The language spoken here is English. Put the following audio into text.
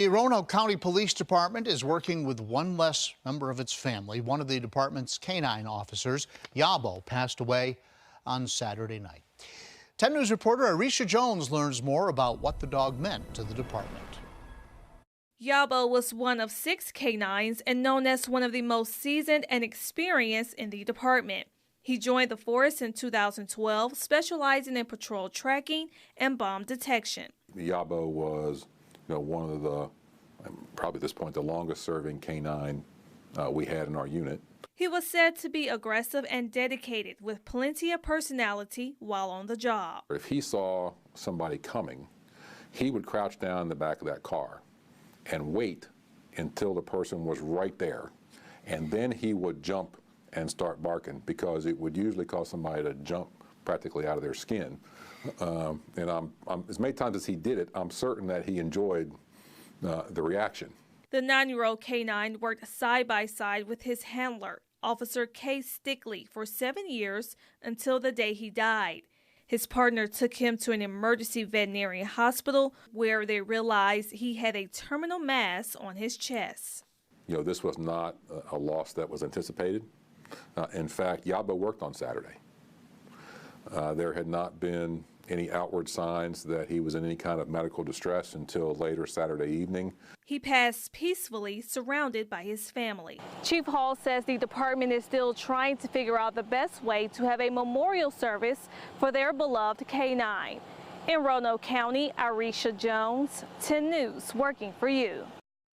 The Roanoke County Police Department is working with one less member of its family. One of the department's K-9 officers, Yabo, passed away on Saturday night. 10 News reporter Arisha Jones learns more about what the dog meant to the department. Yabo was one of 6 K-9s and known as one of the most seasoned and experienced in the department. He joined the force in 2012, specializing in patrol tracking and bomb detection. Yabo was one of the, probably at this point, the longest serving K-9 we had in our unit. He was said to be aggressive and dedicated with plenty of personality while on the job. If he saw somebody coming, he would crouch down in the back of that car and wait until the person was right there. And then he would jump and start barking, because it would usually cause somebody to jump practically out of their skin. And as many times as he did it, I'm certain that he enjoyed the reaction. The 9-year-old K-9 worked side by side with his handler, Officer K. Stickley, for 7 years until the day he died. His partner took him to an emergency veterinary hospital where they realized he had a terminal mass on his chest. This was not a loss that was anticipated. In fact, Yabo worked on Saturday. There had not been any outward signs that he was in any kind of medical distress until later Saturday evening. He passed peacefully, surrounded by his family. Chief Hall says the department is still trying to figure out the best way to have a memorial service for their beloved K-9. In Roanoke County, Arisha Jones, 10 News, working for you.